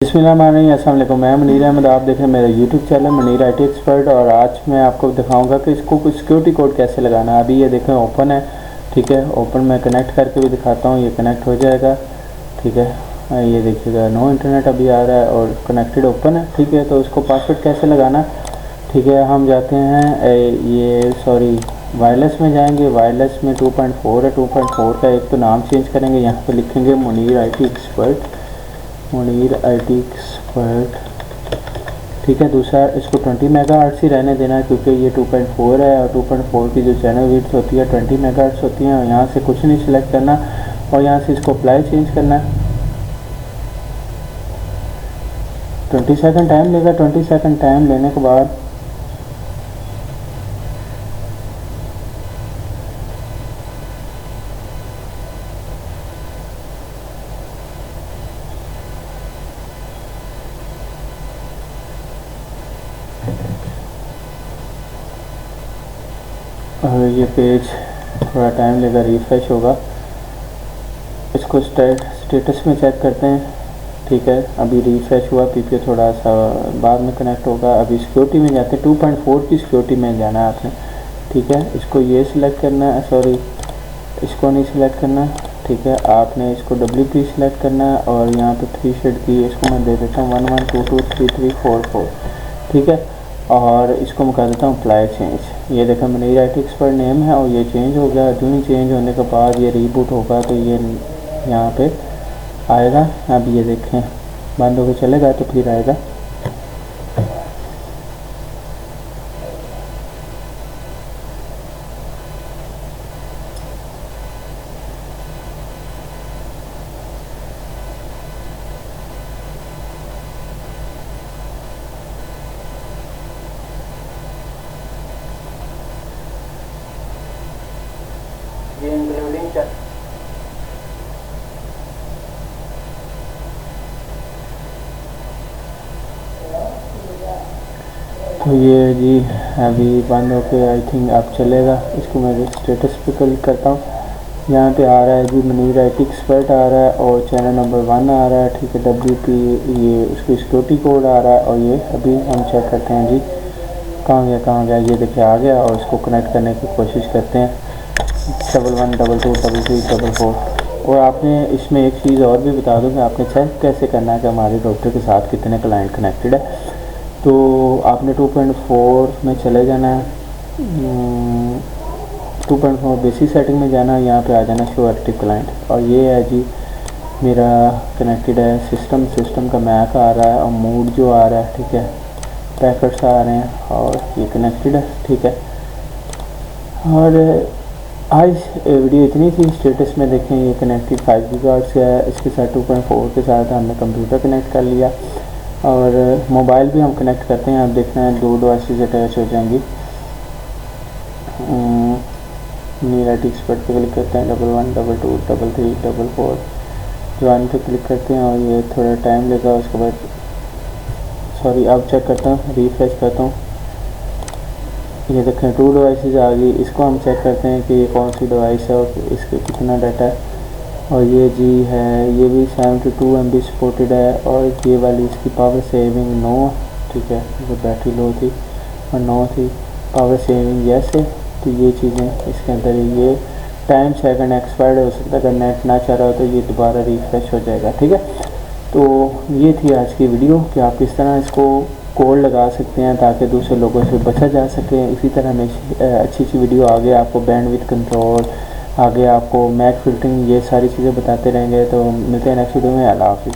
बिस्मिल्लाहिर्रहमानिर्रहीम, अस्सलाम वालेकुम। मैं मुनीर अहमद, आप देख रहे हैं मेरा YouTube channel Munir IT expert. और आज मैं आपको दिखाऊंगा कि इसको कुछ सिक्योरिटी कोड कैसे लगाना है। अभी ये देखें ओपन है, ठीक है। ओपन मैं कनेक्ट करके भी दिखाता हूँ, ये कनेक्ट हो जाएगा, ठीक है। ये देखिएगा नो इंटरनेट अभी आ रहा है और कनेक्टेड ओपन है, ठीक है। तो इसको पासवर्ड कैसे लगाना, ठीक है। हम जाते हैं वायरलेस में जाएंगे। वायरलेस में 2.4 है, 2.4 का एक तो नाम चेंज करेंगे, यहाँ पे लिखेंगे Munir IT expert, Munir IT expert, ठीक है। दूसरा इसको 20 मेगाहर्ट्ज़ ही रहने देना है क्योंकि ये 2.4 है और 2.4 की जो चैनल विड्थ होती है 20 मेगाहर्ट्ज़ होती है। और यहाँ से कुछ नहीं सिलेक्ट करना और यहाँ से इसको अप्लाई चेंज करना है। 20 सेकंड टाइम लेगा। 20 सेकंड टाइम लेने के बाद ये पेज थोड़ा टाइम लेगा, रिफ्रेश होगा। इसको स्टेटस में चेक करते हैं, ठीक है। अभी रिफ्रेश हुआ, पीपीओ थोड़ा सा बाद में कनेक्ट होगा। अभी सिक्योरिटी में जाते हैं, 2.4 की सिक्योरिटी में जाना है आपने, ठीक है। इसको ये सिलेक्ट करना है, इसको नहीं सिलेक्ट करना, ठीक है। आपने इसको WP सिलेक्ट करना है और यहाँ पे 3 शेड की इसको मैं दे देता हूँ 1 1 2 2 3 3 4 4, ठीक है। और इसको मैं कर देता हूँ अप्लाई चेंज। ये देखो मुनीर IT एक्सपर्ट नेम है और ये चेंज हो गया। जो ही चेंज होने के बाद ये रीबूट होगा तो ये यहाँ पे आएगा। अब ये देखें बंद होकर चलेगा तो फिर आएगा। ये इंक्लूडिंग तो ये जी अभी बंद होके आई थिंक अब चलेगा। इसको मैं स्टेटस पे क्लिक करता हूँ, यहाँ पे आ रहा है जी मुनीर IT एक्सपर्ट आ रहा है और चैनल नंबर 1 आ रहा है, ठीक है। WP ये उसकी सिक्योरिटी कोड आ रहा है और ये अभी हम चेक करते हैं जी कहाँ गया। ये देखिए आ गया और इसको कनेक्ट करने की कोशिश करते हैं 11 11 2 2 3 4 4। और आपने इसमें एक चीज़ और भी बता दूँ कि आपने चेक कैसे करना है कि हमारे डॉक्टर के साथ कितने क्लाइंट कनेक्टेड है। तो आपने 2.4 में चले जाना है, 2.4 बेसिक सेटिंग में जाना है, यहाँ पे आ जाना शो एक्टिव क्लाइंट। और ये है जी मेरा कनेक्टेड है सिस्टम का मैक आ रहा है और मूड जो आ रहा है, ठीक है। पैकेट्स आ रहे हैं और ये कनेक्टेड है, ठीक है। और आज वीडियो इतनी थी। स्टेटस में देखें ये कनेक्टेड 5 गीगाहर्ट्ज़ है, इसके साथ 2.4 के साथ हमने कंप्यूटर कनेक्ट कर लिया और मोबाइल भी हम कनेक्ट करते हैं। आप देखना है 2 डिवाइसेस अटैच हो जाएंगी। मुनीर IT एक्सपर्ट पे क्लिक करते हैं, 1 1 2 2 3 3 4 4 ज्वाइन पे क्लिक करते हैं और ये थोड़ा टाइम लेगा। उसके बाद अब चेक करता हूँ, रिफ्रेश करता हूँ। ये देखें 2 डिवाइसेस आ गई। इसको हम चेक करते हैं कि ये कौन सी डिवाइस है और इसके कितना डाटा है। और ये जी है, ये भी 72 MB सपोर्टेड है और ये वाली इसकी पावर सेविंग 9, ठीक है। जो बैटरी लो थी और 9 थी, पावर सेविंग यस है। तो ये चीज़ें इसके अंदर, ये टाइम सेकंड एक्सपायर्ड हो सकता है। अगर नेट ना चाह रहा हो तो ये दोबारा रिफ्रेश हो जाएगा, ठीक है। तो ये थी आज की वीडियो कि आप किस तरह इसको कोड लगा सकते हैं ताकि दूसरे लोगों से बचा जा सके। इसी तरह में अच्छी वीडियो आगे आपको बैंडविड्थ कंट्रोल, आगे आपको मैक फिल्टरिंग, ये सारी चीज़ें बताते रहेंगे। तो मिलते हैं नेक्स्ट वीडियो में। अल्लाह हाफिज़।